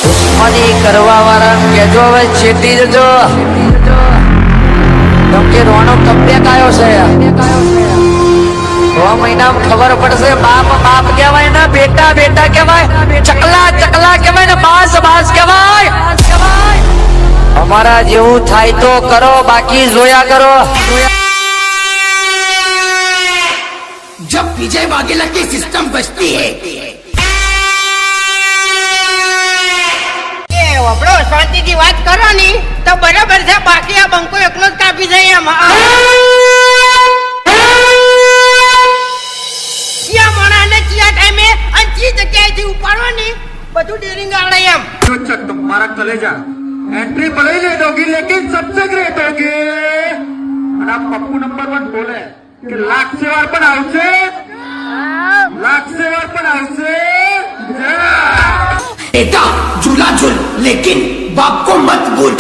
દુશ્મની કરવા વાળા કેજો હવે છેટી જજો કેમ કે રોણક કમ્બેક આવ્યો છે 6 મહિનામાં ખબર પડશે બાપ બાપ કહેવાય ને બેટા બેટા કહેવાય ચકલા ચકલા કહેવાય ને બાસ બાસ કહેવાય અમારા જેવું થાય તો કરો બાકી જોયા કરો जब विजय वाघेला की सिस्टम बचती है આપણો શાંતિથી વાત કરો ની તો બરાબર છે બાકી આ બંકો એકલો જ કાપી જાય એમ ચિયા મોણાને ચિયા ટાઈમે અને ચી જગ્યાએથી ઉપાડો ની બધું ડેરિંગ આવડે એમ तुम्हारा कलेजा एंट्री भले ही ले दोगी लेकिन सबसे ग्रेट होगी और आप पप्पू नंबर 1 बोले कि लाख से वार पण आवશે लाख से वार पण आवશે बेटा झूला झूल लेकिन बाप को मत भूल